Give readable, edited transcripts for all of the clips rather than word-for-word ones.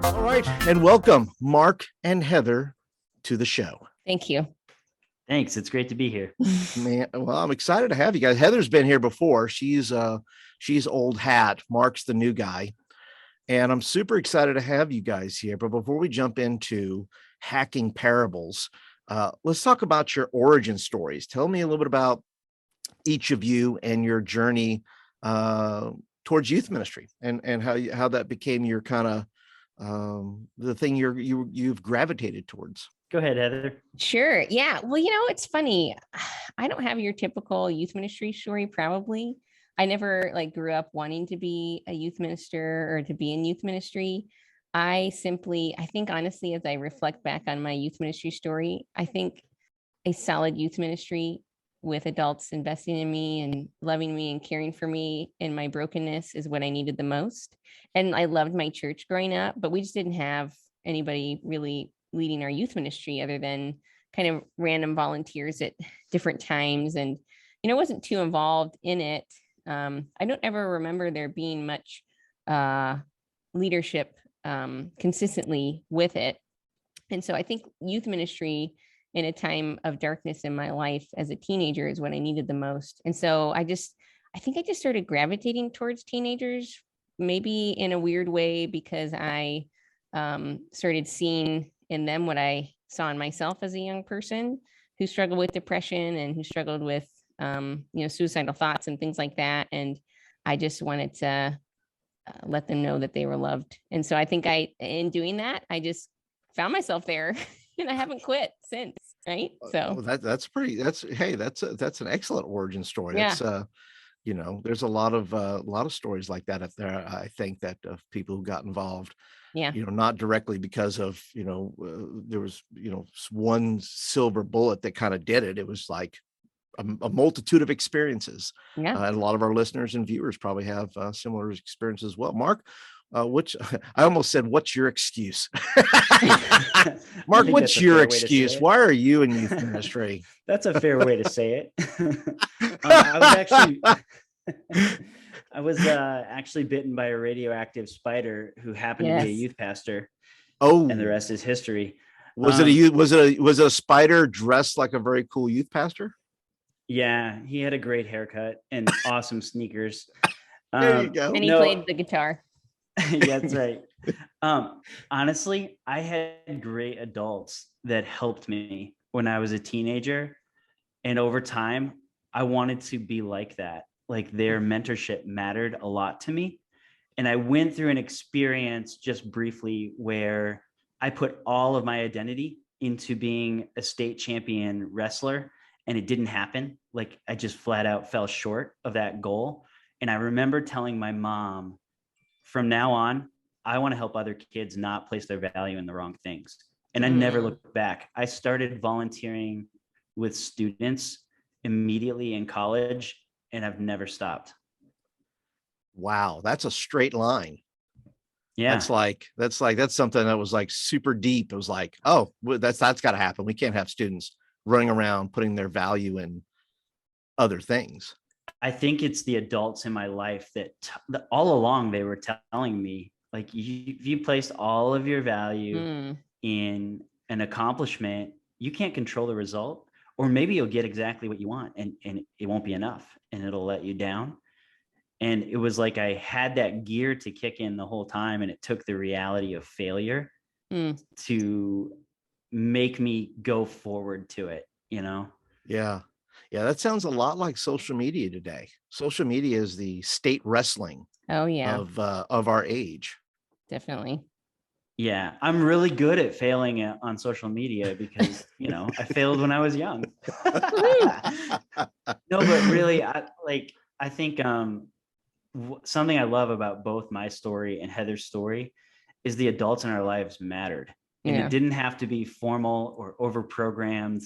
All right, and welcome Mark and Heather to the show. Thank you. Thanks. It's great to be here. Man, well, I'm excited to have you guys. Heather's been here before. She's old hat. Mark's the new guy. And I'm super excited to have you guys here. But before we jump into hacking parables, let's talk about your origin stories. Tell me a little bit about each of you and your journey towards youth ministry, and how that became your kind of the thing you've gravitated towards. Go ahead, Heather. Sure. Yeah. Well, it's funny. I don't have your typical youth ministry story, probably. I never grew up wanting to be a youth minister or to be in youth ministry. I think honestly, as I reflect back on my youth ministry story, I think a solid youth ministry with adults investing in me and loving me and caring for me in my brokenness is what I needed the most. And I loved my church growing up, but we just didn't have anybody really leading our youth ministry other than kind of random volunteers at different times. And, wasn't too involved in it. I don't ever remember there being much leadership consistently with it. And so I think youth ministry in a time of darkness in my life as a teenager is what I needed the most. And so I think I just started gravitating towards teenagers, maybe in a weird way, because I started seeing in them what I saw in myself as a young person who struggled with depression and who struggled with, suicidal thoughts and things like that. And I just wanted to let them know that they were loved. And so I think in doing that, I just found myself there and I haven't quit since. Right. So that's an excellent origin story. Yeah. That's, there's a lot of stories like that up there. I think that of people who got involved, not directly because of, there was, one silver bullet that kind of did it. It was like a multitude of experiences. Yeah. And a lot of our listeners and viewers probably have similar experiences as well. Mark, which I almost said, what's your excuse? Mark, what's your excuse? Why are you in youth ministry? That's a fair way to say it. I was actually bitten by a radioactive spider who happened to be a youth pastor. Oh, and the rest is history. Was it a spider dressed like a very cool youth pastor? Yeah, he had a great haircut and awesome sneakers. There you go. And he played the guitar. Yeah, that's right. Honestly, I had great adults that helped me when I was a teenager. And over time, I wanted to be like that. Like their mentorship mattered a lot to me. And I went through an experience just briefly where I put all of my identity into being a state champion wrestler, and it didn't happen. Like I just flat out fell short of that goal. And I remember telling my mom, from now on, I want to help other kids not place their value in the wrong things. And I never looked back. I started volunteering with students immediately in college, and I've never stopped. Wow, that's a straight line. Yeah, that's something that was like super deep. It was like, oh, that's got to happen. We can't have students running around putting their value in other things. I think it's the adults in my life that all along they were telling me, like, if you placed all of your value in an accomplishment, you can't control the result, or maybe you'll get exactly what you want and it won't be enough and it'll let you down. And it was like I had that gear to kick in the whole time, and it took the reality of failure to make me go forward to it, Yeah. Yeah, that sounds a lot like social media today. Social media is the state wrestling of our age. Definitely. Yeah, I'm really good at failing on social media because, I failed when I was young. No, but really, I think something I love about both my story and Heather's story is the adults in our lives mattered. And it didn't have to be formal or over-programmed.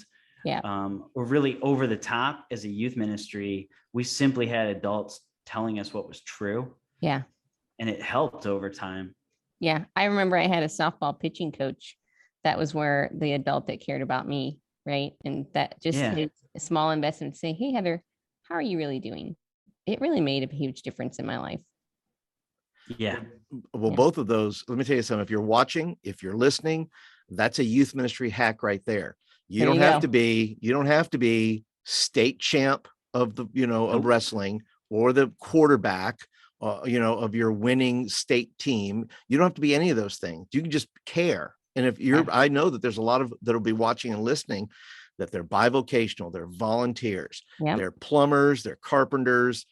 Or really over the top as a youth ministry. We simply had adults telling us what was true. Yeah. And it helped over time. Yeah. I remember I had a softball pitching coach. That was where the adult that cared about me. Right. And that just his small investment to say, hey, Heather, how are you really doing? it really made a huge difference in my life. Yeah. Well, Yeah. both of those, let me tell you something. If you're watching, if you're listening, that's a youth ministry hack right there. You There don't you have go. to be state champ of the, of Nope. wrestling, or the quarterback, of your winning state team. You don't have to be any of those things. You can just care. And if you're, I know that there's a lot of that'll be watching and listening, that they're bivocational, they're volunteers, Yeah. they're plumbers, they're carpenters,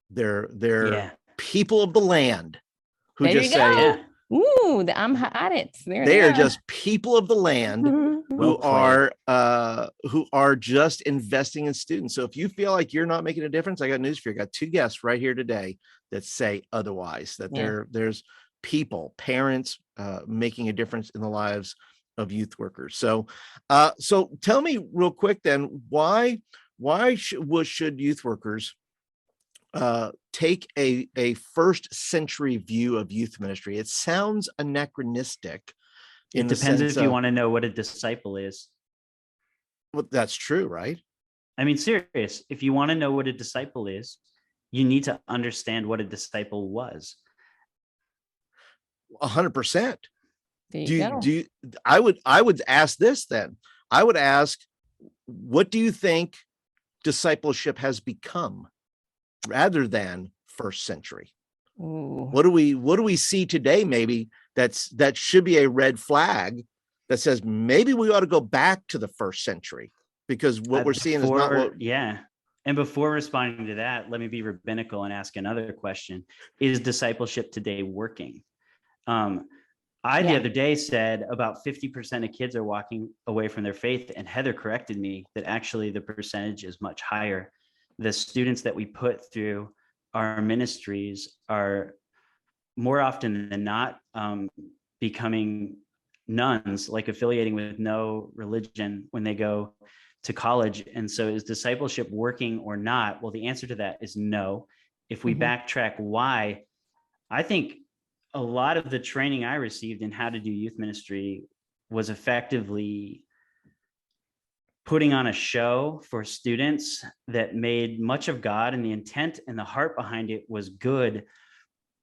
they're Yeah. people of the land who There just you say, go. Yeah. Ooh, the I'm audits. There they are just people of the land Well who are just investing in students. So if you feel like you're not making a difference, I got news for you. I got two guests right here today that say otherwise, that Yeah. there's people, parents, making a difference in the lives of youth workers. So so tell me real quick then, why should youth workers take a first century view of youth ministry? It sounds anachronistic. It depends if you want to know what a disciple is. Well, that's true, right? I mean, serious. If you want to know what a disciple is, you need to understand what a disciple was. 100%. There you go. I would ask this then. I would ask, what do you think discipleship has become rather than first century? Ooh. What do we see today maybe that should be a red flag that says maybe we ought to go back to the first century, because what we're seeing is not what. Yeah. And before responding to that, let me be rabbinical and ask another question. Is discipleship today working? The other day said about 50% of kids are walking away from their faith, and Heather corrected me that actually the percentage is much higher. The students that we put through our ministries are more often than not becoming nuns, like affiliating with no religion when they go to college. And so is discipleship working or not? Well, the answer to that is no. If we backtrack why, I think a lot of the training I received in how to do youth ministry was effectively putting on a show for students that made much of God, and the intent and the heart behind it was good,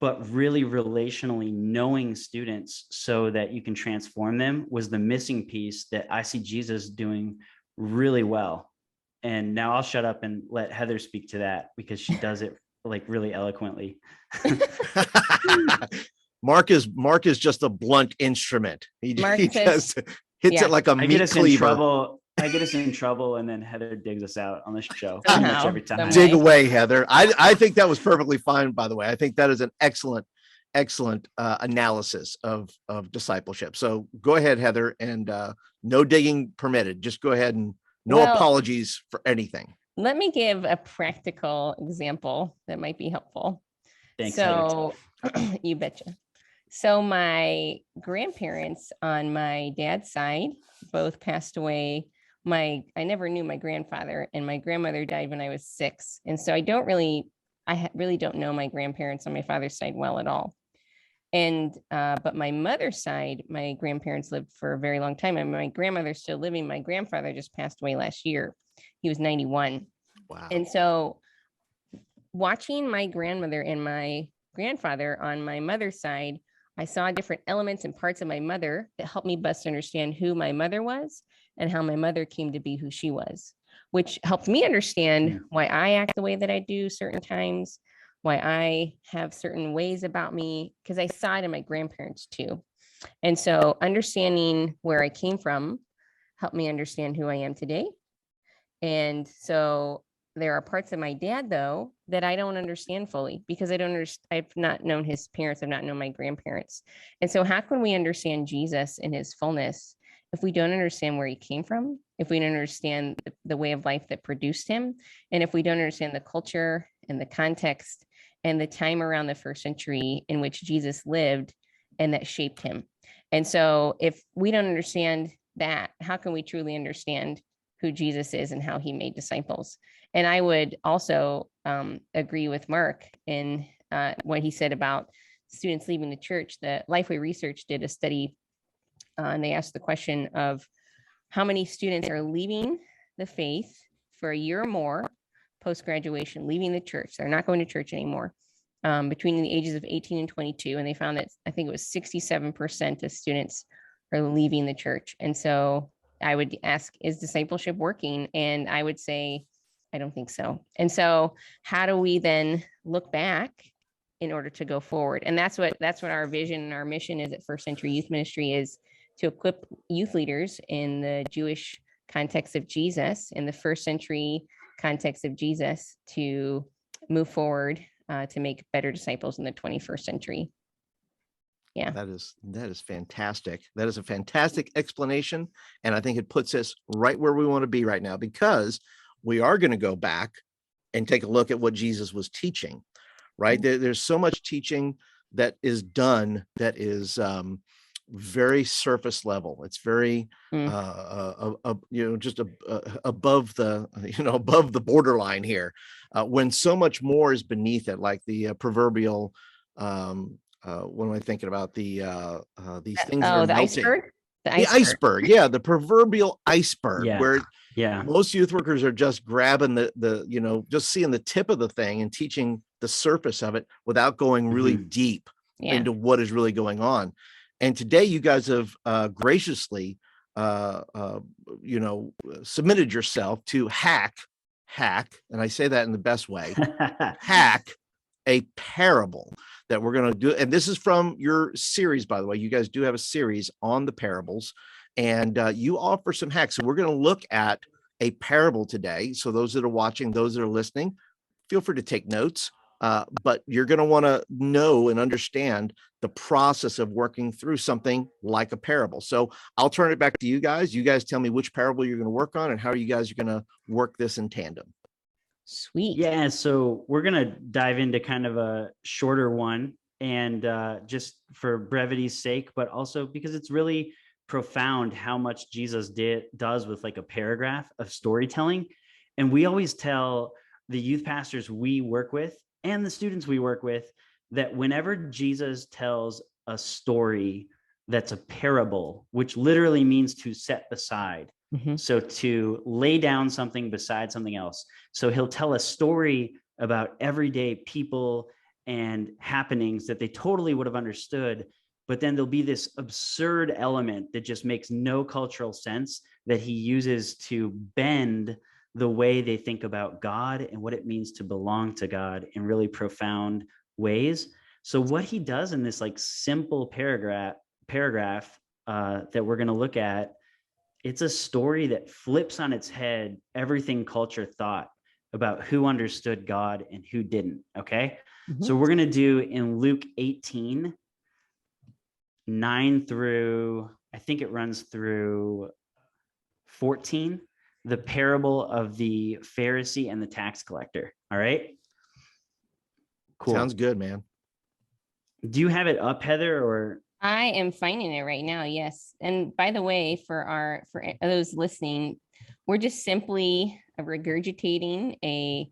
but really relationally knowing students so that you can transform them was the missing piece that I see Jesus doing really well. And now I'll shut up and let Heather speak to that, because she does it like really eloquently. Mark is just a blunt instrument. He just hits it like a meat cleaver. I get us in trouble, and then Heather digs us out on the show Somehow, pretty much every time. Dig away, Heather. I think that was perfectly fine, by the way. I think that is an excellent analysis of discipleship. So go ahead, Heather, and no digging permitted. Just go ahead, and no apologies for anything. Let me give a practical example that might be helpful. Thanks, so you betcha. So my grandparents on my dad's side both passed away. I never knew my grandfather, and my grandmother died when I was 6. And so I really don't know my grandparents on my father's side well at all. And, but my mother's side, my grandparents lived for a very long time, and my grandmother's still living. My grandfather just passed away last year. He was 91. Wow. And so watching my grandmother and my grandfather on my mother's side, I saw different elements and parts of my mother that helped me best understand who my mother was and how my mother came to be who she was, which helped me understand why I act the way that I do certain times, why I have certain ways about me, because I saw it in my grandparents too. And so understanding where I came from helped me understand who I am today. And so there are parts of my dad, though, that I don't understand fully, because I've not known his parents. I've not known my grandparents. And so how can we understand Jesus in his fullness if we don't understand where he came from, if we don't understand the way of life that produced him, and if we don't understand the culture and the context and the time around the first century in which Jesus lived and that shaped him? And so if we don't understand that, how can we truly understand who Jesus is and how he made disciples? And I would also agree with Mark in what he said about students leaving the church. The Lifeway Research did a study, and they asked the question of how many students are leaving the faith for a year or more post-graduation, leaving the church. They're not going to church anymore, between the ages of 18 and 22. And they found that I think it was 67% of students are leaving the church. And so I would ask, is discipleship working? And I would say, I don't think so. And so how do we then look back in order to go forward? And that's what our vision and our mission is at First Century Youth Ministry, is to equip youth leaders in the Jewish context of Jesus, in the first century context of Jesus, to move forward, to make better disciples in the 21st century. Yeah. That is fantastic. That is a fantastic explanation. And I think it puts us right where we want to be right now, because we are going to go back and take a look at what Jesus was teaching, right? There's so much teaching that is done that is very surface level. It's very, just above the borderline here, when so much more is beneath it, like the proverbial, what am I thinking about? These things that are the melting. iceberg. The iceberg, yeah, the proverbial iceberg, where Yeah. most youth workers are just grabbing just seeing the tip of the thing and teaching the surface of it without going really deep into what is really going on. And today you guys have graciously, submitted yourself to hack, and I say that in the best way, hack a parable that we're going to do. And this is from your series, by the way. You guys do have a series on the parables, and you offer some hacks. So we're going to look at a parable today. So those that are watching, those that are listening, feel free to take notes. But you're going to want to know and understand the process of working through something like a parable. So I'll turn it back to you guys. You guys tell me which parable you're going to work on and how you guys are going to work this in tandem. Sweet. Yeah, so we're going to dive into kind of a shorter one, and just for brevity's sake, but also because it's really profound how much Jesus does with like a paragraph of storytelling. And we always tell the youth pastors we work with and the students we work with that whenever Jesus tells a story that's a parable, which literally means to set beside, so to lay down something beside something else. So he'll tell a story about everyday people and happenings that they totally would have understood, but then there'll be this absurd element that just makes no cultural sense that he uses to bend the way they think about God and what it means to belong to God in really profound ways. So what he does in this like simple paragraph that we're going to look at, it's a story that flips on its head everything culture thought about who understood God and who didn't. Okay. So we're going to do in Luke 18, 9 through, I think it runs through 14, the parable of the Pharisee and the tax collector. All right. Cool. Sounds good, man. Do you have it up, Heather, or? I am finding it right now. Yes. And by the way, for those listening, we're just simply regurgitating a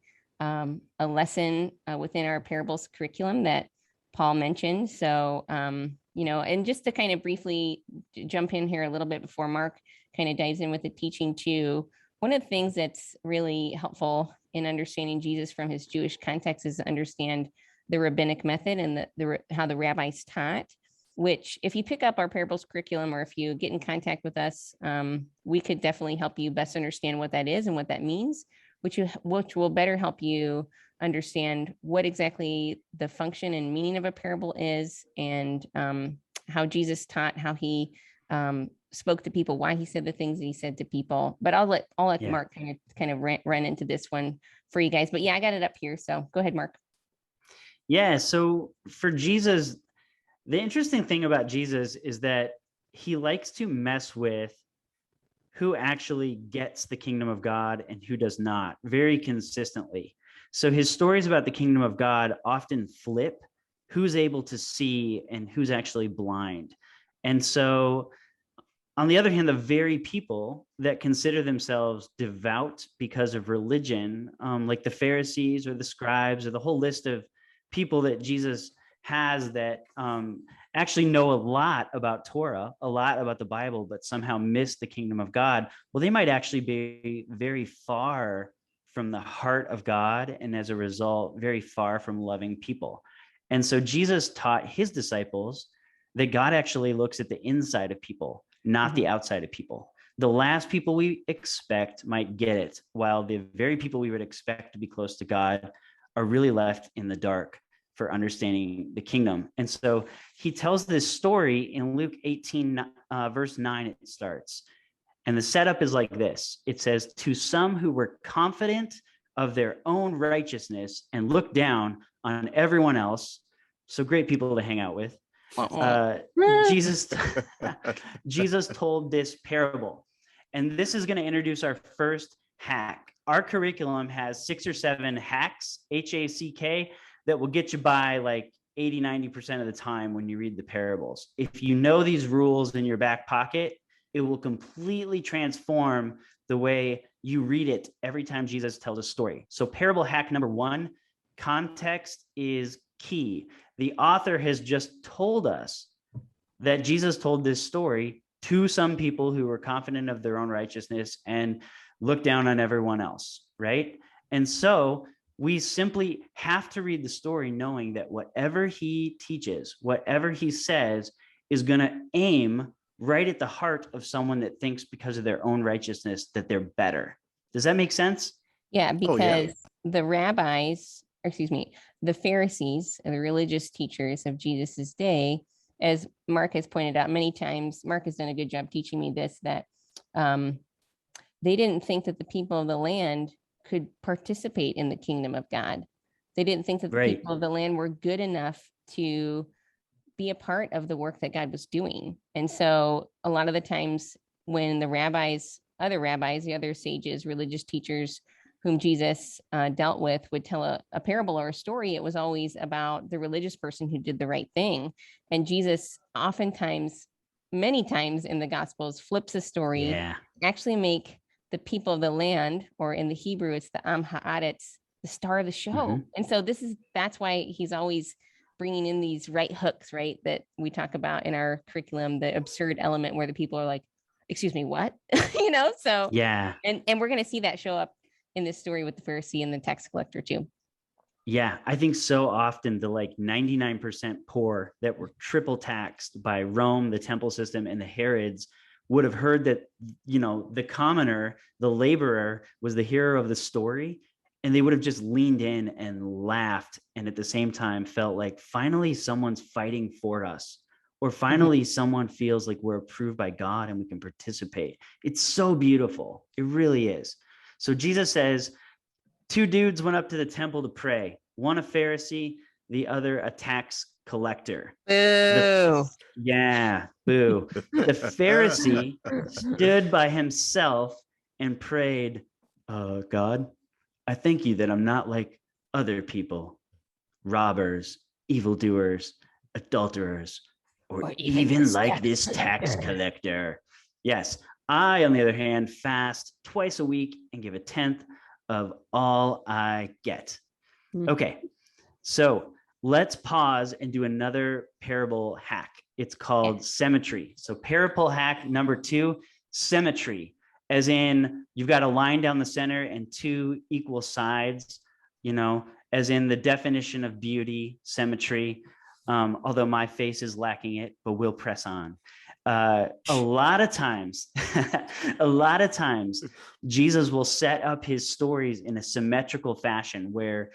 lesson within our parables curriculum that Paul mentioned. So, and just to kind of briefly jump in here a little bit before Mark kind of dives in with the teaching too, one of the things that's really helpful in understanding Jesus from his Jewish context is to understand the rabbinic method and how the rabbis taught, which if you pick up our parables curriculum or if you get in contact with us, we could definitely help you best understand what that is and what that means, which will better help you understand what exactly the function and meaning of a parable is, and how Jesus taught, how he spoke to people, why he said the things that he said to people. But I'll let Mark kind of run into this one for you guys. But yeah, I got it up here. So go ahead, Mark. Yeah. So for Jesus, the interesting thing about Jesus is that he likes to mess with who actually gets the kingdom of God and who does not, very consistently. So his stories about the kingdom of God often flip who's able to see and who's actually blind. And so on the other hand, the very people that consider themselves devout because of religion, like the Pharisees or the scribes or the whole list of people that Jesus has that actually know a lot about Torah, a lot about the Bible, but somehow miss the kingdom of God, well, they might actually be very far from the heart of God, and as a result, very far from loving people. And so Jesus taught his disciples that God actually looks at the inside of people, not the outside of people. The last people we expect might get it, while the very people we would expect to be close to God are really left in the dark for understanding the kingdom. And so he tells this story in Luke 18, verse 9, it starts. And the setup is like this. It says, to some who were confident of their own righteousness and looked down on everyone else. So great people to hang out with. Jesus told this parable. And this is going to introduce our first hack. Our curriculum has 6 or 7 hacks, HACK, that will get you by like 80, 90% of the time when you read the parables. If you know these rules in your back pocket, it will completely transform the way you read it every time Jesus tells a story. So parable hack number 1, context is key. The author has just told us that Jesus told this story to some people who were confident of their own righteousness and looked down on everyone else, right? And so we simply have to read the story knowing that whatever he teaches, whatever he says, is going to aim right at the heart of someone that thinks because of their own righteousness that they're better. Does that make sense? Yeah, because the rabbis, or excuse me, the Pharisees, the religious teachers of Jesus's day, as Mark has pointed out many times, Mark has done a good job teaching me this, that they didn't think that the people of the land could participate in the kingdom of God. They didn't think that the people of the land were good enough to be a part of the work that God was doing. And so a lot of the times when the rabbis, the other sages, religious teachers whom Jesus dealt with would tell a parable or a story, it was always about the religious person who did the right thing. And Jesus oftentimes, many times in the Gospels, flips a story, actually make the people of the land, or in the Hebrew, it's the Am Haaretz, the star of the show. And so that's why he's always bringing in these right hooks, right? That we talk about in our curriculum, the absurd element where the people are like, excuse me, what? So and we're going to see that show up in this story with the Pharisee and the tax collector too. Yeah, I think so often the like 99% poor that were triple taxed by Rome, the temple system, and the Herods would have heard that, the commoner, the laborer, was the hero of the story, and they would have just leaned in and laughed, and at the same time felt like finally someone's fighting for us, or finally someone feels like we're approved by God and we can participate. It's so beautiful. It really is. So Jesus says, 2 dudes went up to the temple to pray, one a Pharisee, the other a tax collector. Boo. Boo. The Pharisee stood by himself and prayed, God, I thank you that I'm not like other people, robbers, evildoers, adulterers, or even like this tax collector. Yes, I, on the other hand, fast twice a week and give 1/10 of all I get. Okay, so let's pause and do another parable hack. It's called symmetry. So parable hack number 2, symmetry, as in you've got a line down the center and 2 equal sides, as in the definition of beauty, symmetry, although my face is lacking it, but we'll press on. A lot of times, Jesus will set up his stories in a symmetrical fashion where,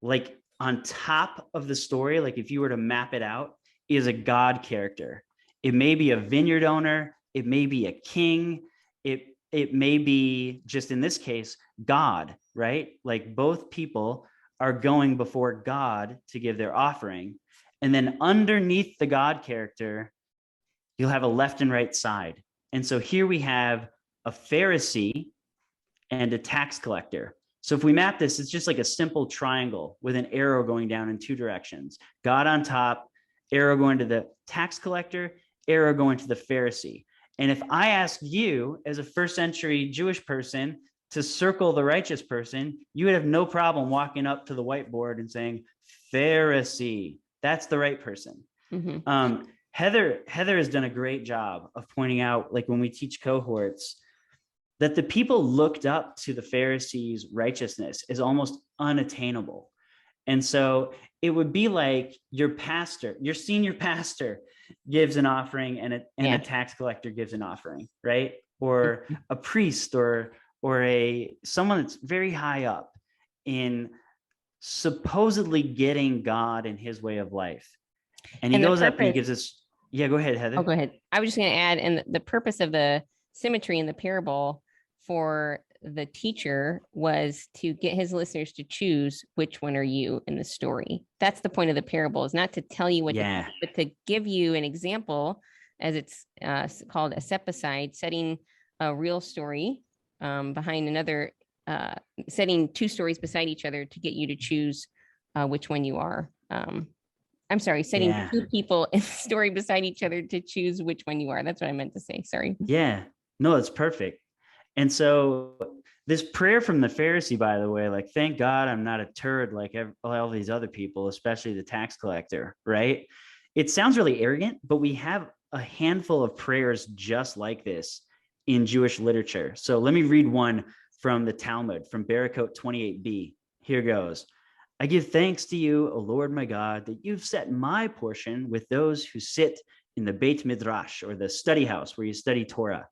like, on top of the story, like if you were to map it out, is a God character. It may be a vineyard owner. It may be a king. It may be, just in this case, God, right? Like both people are going before God to give their offering. And then underneath the God character, you'll have a left and right side. And so here we have a Pharisee and a tax collector. So if we map this, it's just like a simple triangle with an arrow going down in 2 directions. God on top, arrow going to the tax collector, arrow going to the Pharisee. And if I asked you as a first century Jewish person to circle the righteous person, you would have no problem walking up to the whiteboard and saying, Pharisee, that's the right person. Heather has done a great job of pointing out, like when we teach cohorts, that the people looked up to the Pharisees' righteousness as almost unattainable. And so it would be like your pastor, your senior pastor gives an offering, and a tax collector gives an offering, right? Or a priest, or someone that's very high up in supposedly getting God and his way of life. And he goes up and he gives us, yeah, go ahead, Heather. Oh, go ahead. I was just going to add, and the purpose of the symmetry in the parable for the teacher was to get his listeners to choose which one are you in the story. That's the point of the parable, is not to tell you what to do, but to give you an example, as it's called a step aside, setting a real story behind another, setting two stories beside each other to get you to choose which one you are. I'm sorry, setting two people in the story beside each other to choose which one you are. That's what I meant to say. Sorry. Yeah, no, that's perfect. And so this prayer from the Pharisee, by the way, like, thank God I'm not a turd like all these other people, especially the tax collector, right? It sounds really arrogant, but we have a handful of prayers just like this in Jewish literature. So let me read one from the Talmud, from Barakot 28b. Here goes. I give thanks to you, O Lord my God, that you've set my portion with those who sit in the Beit Midrash, or the study house where you study Torah.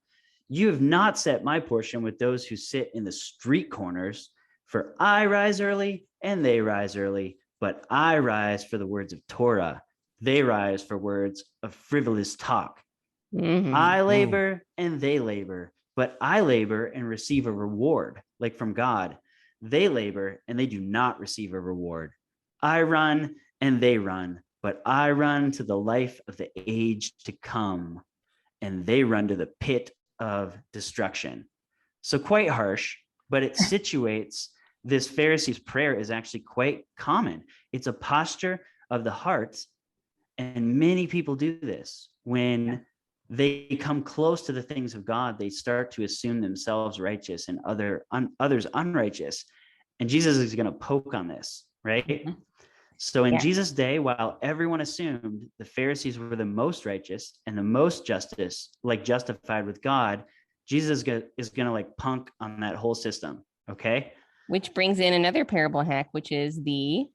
You have not set my portion with those who sit in the street corners, for I rise early and they rise early, but I rise for the words of Torah. They rise for words of frivolous talk. I labor and they labor, but I labor and receive a reward, like from God. They labor and they do not receive a reward. I run and they run, but I run to the life of the age to come, and they run to the pit of destruction. So quite harsh, but it situates this Pharisee's prayer is actually quite common. It's a posture of the heart, and many people do this. When they come close to the things of God, they start to assume themselves righteous and others unrighteous. And Jesus is going to poke on this, right? So in Jesus' day, while everyone assumed the Pharisees were the most righteous and the most justified with God, Jesus is going to like punk on that whole system. Okay. Which brings in another parable hack, which is the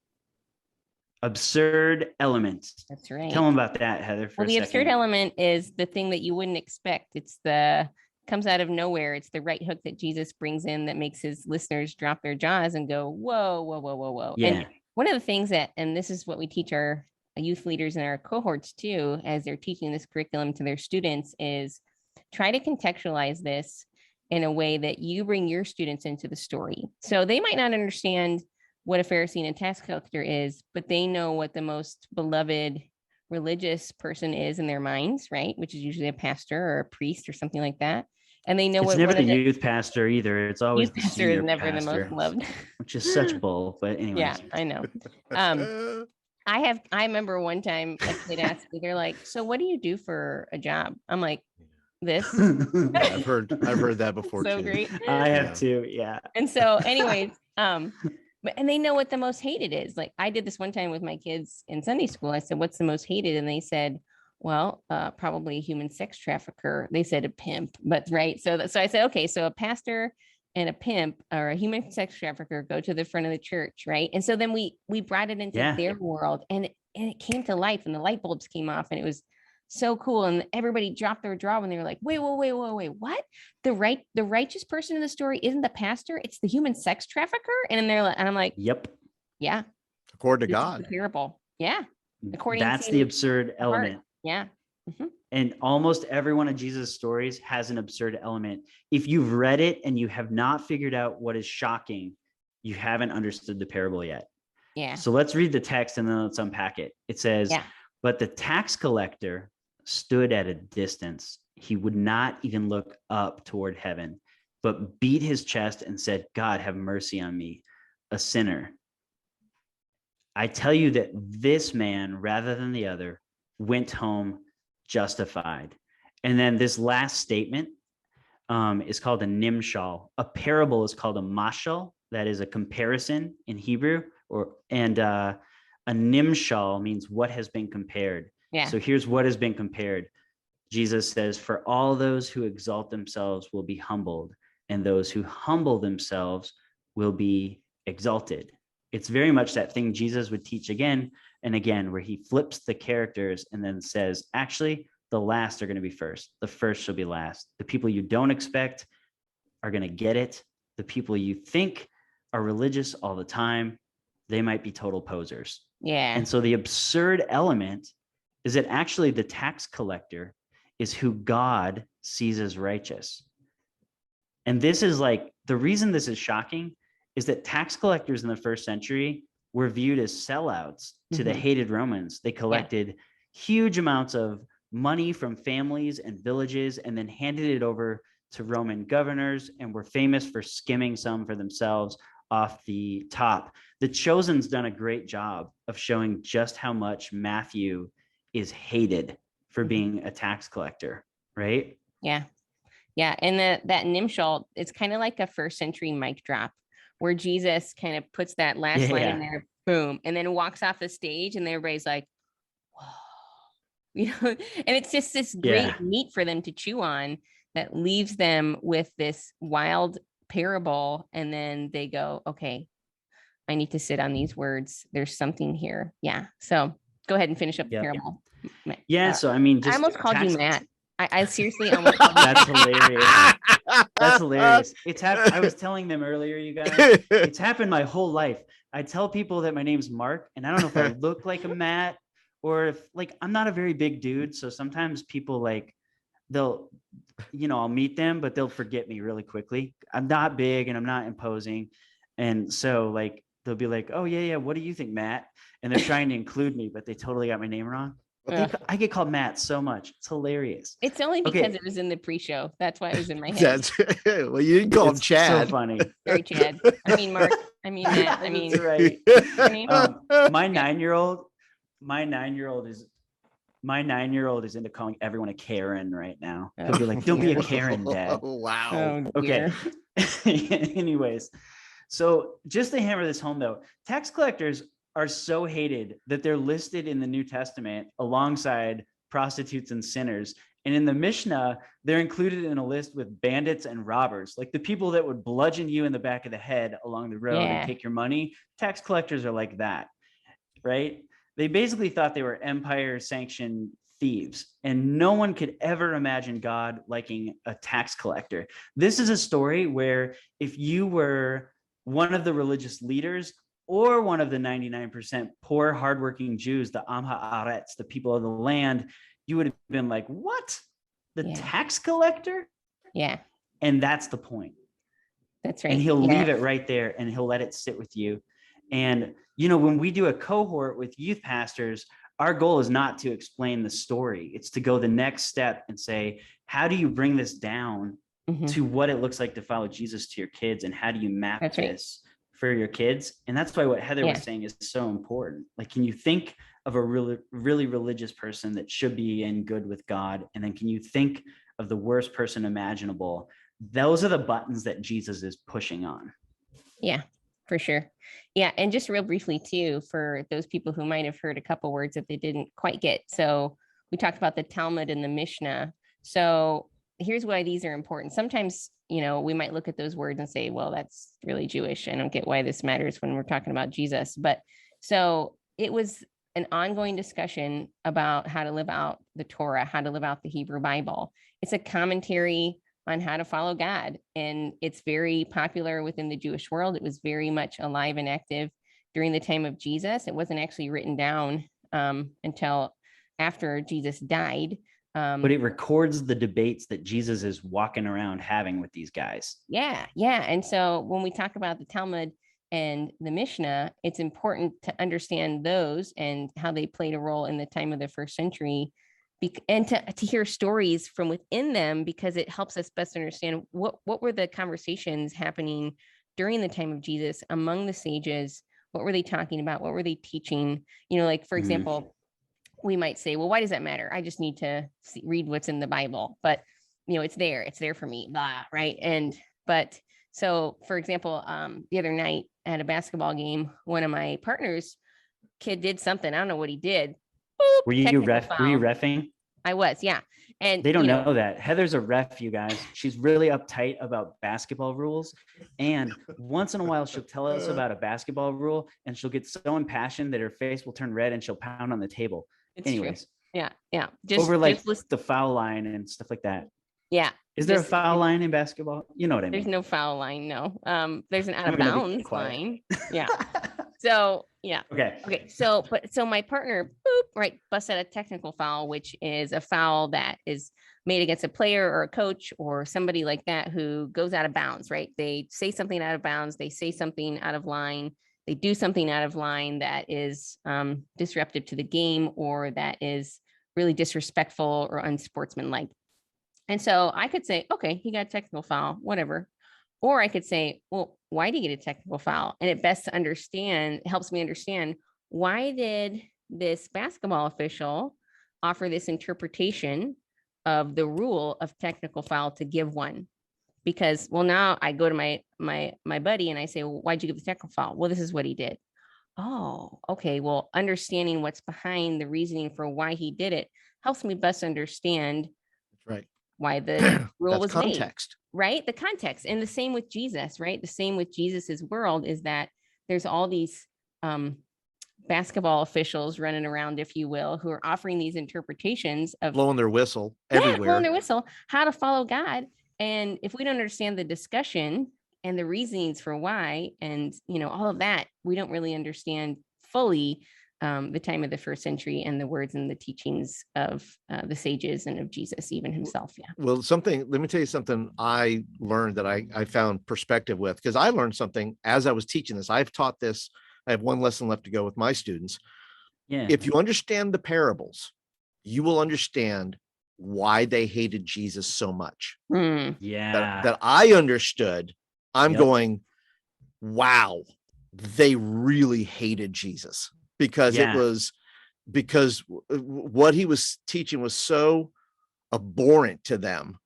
absurd element. That's right. Tell them about that, Heather. Well, the absurd element is the thing that you wouldn't expect. It's comes out of nowhere. It's the right hook that Jesus brings in that makes his listeners drop their jaws and go, whoa, whoa, whoa, whoa, whoa. Yeah. And one of the things and this is what we teach our youth leaders in our cohorts too, as they're teaching this curriculum to their students, is try to contextualize this in a way that you bring your students into the story. So they might not understand what a Pharisee and a tax collector is, but they know what the most beloved religious person is in their minds, right? Which is usually a pastor or a priest or something like that. And they know it's never the youth pastor either. It's always the pastor is never the most loved, which is such bull. But anyways, yeah, I know. I remember one time a kid asked me, they're like, "So what do you do for a job?" I'm like, "This." I've heard that before so too. Great. I have too. Yeah. And so, anyways, and they know what the most hated is. Like I did this one time with my kids in Sunday school. I said, "What's the most hated?" And they said, well, probably a human sex trafficker. They said a pimp, but right. So I said, okay, so a pastor and a pimp or a human sex trafficker go to the front of the church, right? And so then we brought it into their world, and it came to life, and the light bulbs came off, and it was so cool. And everybody dropped their jaw when they were like, wait, what? The righteous person in the story isn't the pastor, it's the human sex trafficker. And I'm like, yep, yeah, according to God, parable, yeah. According that's the absurd element. Heart. Yeah. Mm-hmm. And almost every one of Jesus' stories has an absurd element. If you've read it and you have not figured out what is shocking, you haven't understood the parable yet. Yeah. So let's read the text and then let's unpack it. It says, but the tax collector stood at a distance. He would not even look up toward heaven, but beat his chest and said, God, have mercy on me, a sinner. I tell you that this man, rather than the other, went home justified. And then this last statement is called a nimshal. A parable is called a mashal. That is a comparison in Hebrew, and a nimshal means what has been compared. Yeah. So here's what has been compared. Jesus says, for all those who exalt themselves will be humbled, and those who humble themselves will be exalted. It's very much that thing Jesus would teach again and again, where he flips the characters and then says, actually, the last are going to be first. The first shall be last. The people you don't expect are going to get it. The people you think are religious all the time, they might be total posers. Yeah. And so the absurd element is that actually the tax collector is who God sees as righteous. And this is like, the reason this is shocking is that tax collectors in the first century were viewed as sellouts to the hated Romans. They collected huge amounts of money from families and villages and then handed it over to Roman governors, and were famous for skimming some for themselves off the top. The Chosen's done a great job of showing just how much Matthew is hated for being a tax collector, right? Yeah. Yeah. And that Nimshal, it's kind of like a first century mic drop where Jesus kind of puts that last line in there, boom, and then walks off the stage and everybody's like, whoa, you know, and it's just this great meat for them to chew on that leaves them with this wild parable. And then they go, okay, I need to sit on these words. There's something here. Yeah. So go ahead and finish up the parable. Yeah. So, I mean, just I almost called you Matt. I seriously almost called you That's hilarious. That's hilarious. It's happened. I was telling them earlier, you guys, it's happened my whole life. I tell people that my name's Mark, and I don't know if I look like a Matt or if, like, I'm not a very big dude. So sometimes people, like, they'll, you know, I'll meet them, but they'll forget me really quickly. I'm not big and I'm not imposing. And so, like, they'll be like, oh yeah, what do you think, Matt? And they're trying to include me, but they totally got my name wrong. I get called Matt so much. It's hilarious. It's only because it was in the pre-show. That's why it was in my head. Well, you didn't call him Chad. So funny. Sorry, Chad. I mean, Mark. I mean, Matt. I mean, right. My 9-year-old is into calling everyone a Karen right now. He'll be like, don't be a Karen, Dad. Wow. Okay. Anyways, so just to hammer this home, though, tax collectors are so hated that they're listed in the New Testament alongside prostitutes and sinners. And in the Mishnah, they're included in a list with bandits and robbers, like the people that would bludgeon you in the back of the head along the road and take your money. Tax collectors are like that, right? They basically thought they were empire-sanctioned thieves, and no one could ever imagine God liking a tax collector. This is a story where if you were one of the religious leaders or one of the 99% poor, hardworking Jews, the Am Haaretz, the people of the land, you would have been like, what? The tax collector? Yeah. And that's the point. That's right. And he'll leave it right there and he'll let it sit with you. And, you know, when we do a cohort with youth pastors, our goal is not to explain the story. It's to go the next step and say, how do you bring this down to what it looks like to follow Jesus to your kids? And how do you map this for your kids? And that's why what Heather was saying is so important. Like, can you think of a really, really religious person that should be in good with God? And then can you think of the worst person imaginable? Those are the buttons that Jesus is pushing on. Yeah, for sure. Yeah. And just real briefly too, for those people who might have heard a couple words that they didn't quite get. So we talked about the Talmud and the Mishnah. So here's why these are important. Sometimes, you know, we might look at those words and say, well, that's really Jewish. I don't get why this matters when we're talking about Jesus. But so it was an ongoing discussion about how to live out the Torah, how to live out the Hebrew Bible. It's a commentary on how to follow God. And it's very popular within the Jewish world. It was very much alive and active during the time of Jesus. It wasn't actually written down until after Jesus died. But it records the debates that Jesus is walking around having with these guys. Yeah. And so when we talk about the Talmud and the Mishnah, it's important to understand those and how they played a role in the time of the first century, and to hear stories from within them, because it helps us best understand what were the conversations happening during the time of Jesus among the sages. What were they talking about? What were they teaching? You know, like, for example, we might say, well, why does that matter? I just need to read what's in the Bible. But, you know, it's there for me, blah, right? But so, for example, the other night at a basketball game, one of my partner's kid did something. I don't know what he did. Boop, Were you reffing? I was, yeah. And They don't know that. Heather's a ref, you guys. She's really uptight about basketball rules. And once in a while, she'll tell us about a basketball rule and she'll get so impassioned that her face will turn red and she'll pound on the table. It's Anyways. true. Yeah. Yeah. Over like the foul line and stuff like that. Yeah. Is there a foul line in basketball? You know what I mean? There's no foul line. No. There's an out of bounds line. Yeah. So yeah. Okay. So my partner, busted a technical foul, which is a foul that is made against a player or a coach or somebody like that who goes out of bounds, right? They say something out of bounds. They say something out of line. They do something out of line that is disruptive to the game or that is really disrespectful or unsportsmanlike. And so I could say, okay, he got a technical foul, whatever. Or I could say, well, why did he get a technical foul? And it helps me understand, why did this basketball official offer this interpretation of the rule of technical foul to give one? Because, well, now I go to my buddy and I say, well, why'd you give the technical foul? Well, this is what he did. Oh, okay. Well, understanding what's behind the reasoning for why he did it helps me best understand why the rule was context made, right? The context. And the same with Jesus, right? The same with Jesus's world is that there's all these basketball officials running around, if you will, who are offering these interpretations of blowing their whistle everywhere, blowing their whistle, how to follow God. And if we don't understand the discussion and the reasonings for why, and all of that, we don't really understand fully the time of the first century and the words and the teachings of the sages and of Jesus, even himself. Yeah. Well, let me tell you something I learned that I found perspective with, because I learned something as I was teaching this. I've taught this. I have one lesson left to go with my students. Yeah. If you understand the parables, you will understand why they hated Jesus so much. Yeah. That I understood. I'm going, wow, they really hated Jesus. Because what he was teaching was so abhorrent to them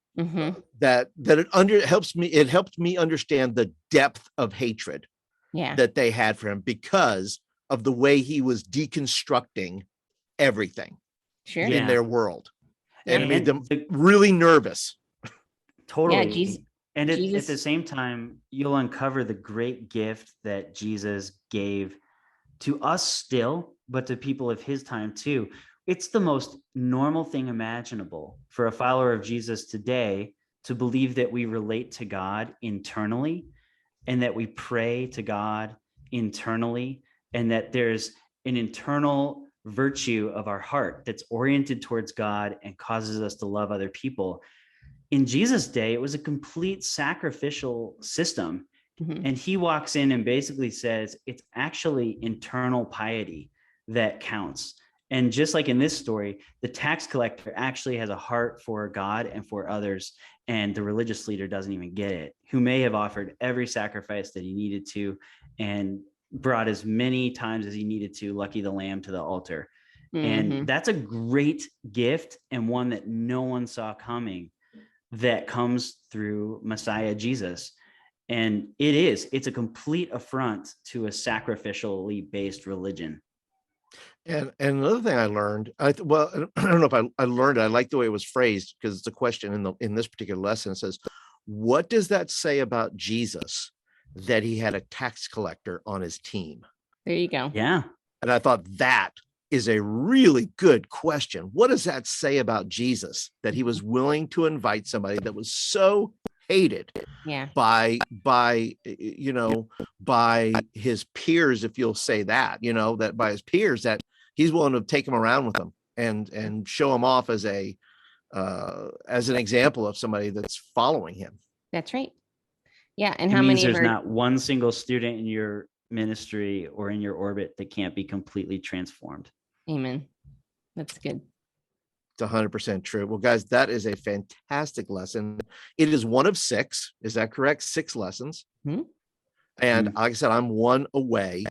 that it helped me understand the depth of hatred that they had for him because of the way he was deconstructing everything in their world. And it made them really nervous. Totally. Yeah, and at the same time, you'll uncover the great gift that Jesus gave to us still, but to people of his time too. It's the most normal thing imaginable for a follower of Jesus today to believe that we relate to God internally and that we pray to God internally and that there's an internal virtue of our heart that's oriented towards God and causes us to love other people. In Jesus' day, it was a complete sacrificial system. And he walks in and basically says it's actually internal piety that counts. And just like in this story, the tax collector actually has a heart for God and for others, and the religious leader doesn't even get it, who may have offered every sacrifice that he needed to and brought as many times as he needed to, lucky the lamb, to the altar. And that's a great gift, and one that no one saw coming, that comes through Messiah Jesus. And it's a complete affront to a sacrificially based religion. And another thing I learned, I don't know if I learned it. I like the way it was phrased, because it's a question in this particular lesson. It says, what does that say about Jesus that he had a tax collector on his team? There you go. Yeah. And I thought that is a really good question. What does that say about Jesus that he was willing to invite somebody that was so hated by his peers, if you'll say that, that by his peers, that he's willing to take him around with him and show him off as an example of somebody that's following him. That's right. Yeah. And it means there's not one single student in your ministry or in your orbit that can't be completely transformed. Amen. That's good. It's 100% true. Well, guys, that is a fantastic lesson. It is one of 6. Is that correct? 6 lessons. And like I said, I'm one away.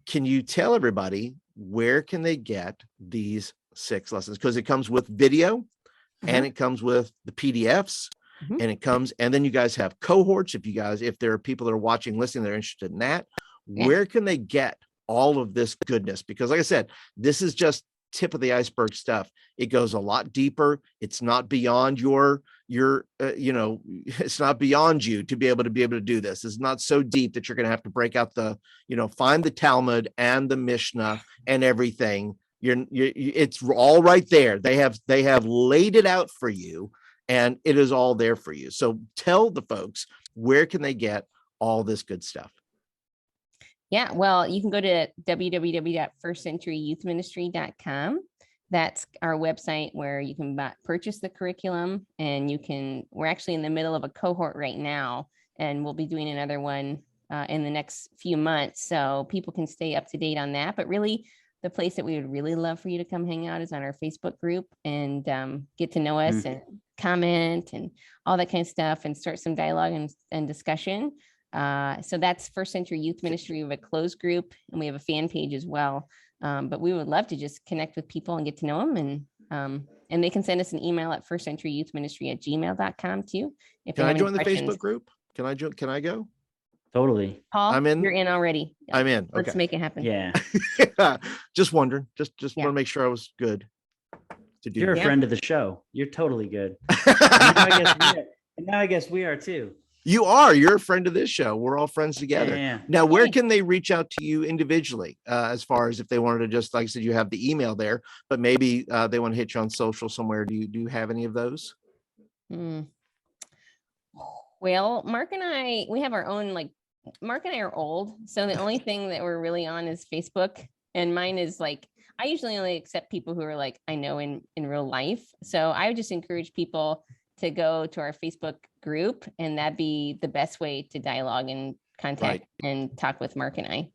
Can you tell everybody where can they get these 6 lessons? Because it comes with video and it comes with the PDFs and then you guys have cohorts. If there are people that are watching, listening, they're interested in that, where can they get all of this goodness? Because like I said, this is just tip of the iceberg stuff. It goes a lot deeper. It's not beyond your it's not beyond you to be able to do this. It's not so deep that you're going to have to break out find the Talmud and the Mishnah and everything. It's all right there. They have laid it out for you, and it is all there for you. So tell the folks, where can they get all this good stuff? Yeah, well, you can go to www.firstcenturyyouthministry.com. That's our website where you can purchase the curriculum, and we're actually in the middle of a cohort right now, and we'll be doing another one in the next few months. So people can stay up to date on that. But really, the place that we would really love for you to come hang out is on our Facebook group and get to know us and comment and all that kind of stuff, and start some dialogue and discussion. So that's First Century Youth Ministry. We have a closed group, and we have a fan page as well. But we would love to just connect with people and get to know them. And they can send us an email at firstcenturyyouthministry@gmail.com too. Can I join the Facebook group? Can I go? Totally. Paul, I'm in. You're in already. I'm in. Let's Okay. make it happen. Yeah. Just wondering. Just want to make sure I was good to do. You're a that. friend of the show. You're totally good. Now I guess we are too. You're a friend of this show. We're all friends together. Yeah. Now, where can they reach out to you individually? As far as if they wanted to, just like I said, you have the email there, but maybe they want to hit you on social somewhere. Do you have any of those? Well, Mark and I, we have our own, Mark and I are old. So the only thing that we're really on is Facebook, and mine is I usually only accept people who are I know in real life. So I would just encourage people to go to our Facebook group, and that'd be the best way to dialogue and contact and talk with Mark and I.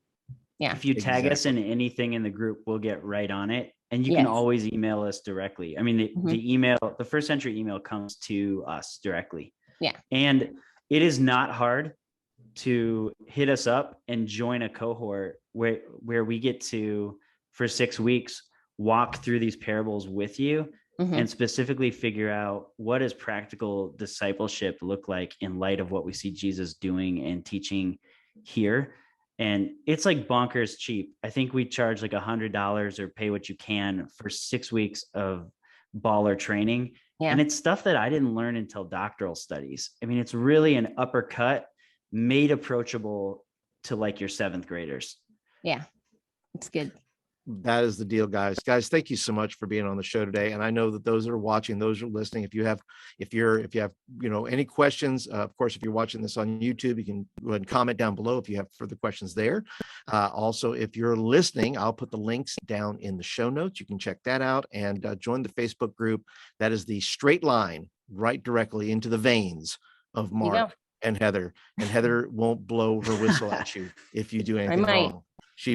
Yeah. If you tag us in anything in the group, we'll get right on it. And you can always email us directly. I mean, the email, the First Century email comes to us directly. Yeah. And it is not hard to hit us up and join a cohort where we get to, for 6 weeks, walk through these parables with you. And specifically figure out, what does practical discipleship look like in light of what we see Jesus doing and teaching here. And it's bonkers cheap. I think we charge $100 or pay what you can for 6 weeks of baller training. Yeah. And it's stuff that I didn't learn until doctoral studies. I mean, it's really an uppercut made approachable to your 7th graders. Yeah, it's good. That is the deal, guys. Thank you so much for being on the show today. And I know that those that are watching, those who are listening, if you have any questions, of course, if you're watching this on YouTube, you can go ahead and comment down below if you have further questions there. Also, if you're listening, I'll put the links down in the show notes. You can check that out and join the Facebook group. That is the straight line right directly into the veins of Mark and Heather. And Heather won't blow her whistle at you if you do anything wrong. She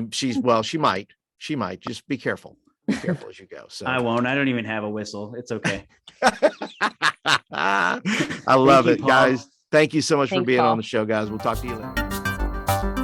might. She might. Just be careful. Be careful as you go. So I won't. I don't even have a whistle. It's okay. I love it, guys. Thank you so much for being on the show, guys. We'll talk to you later.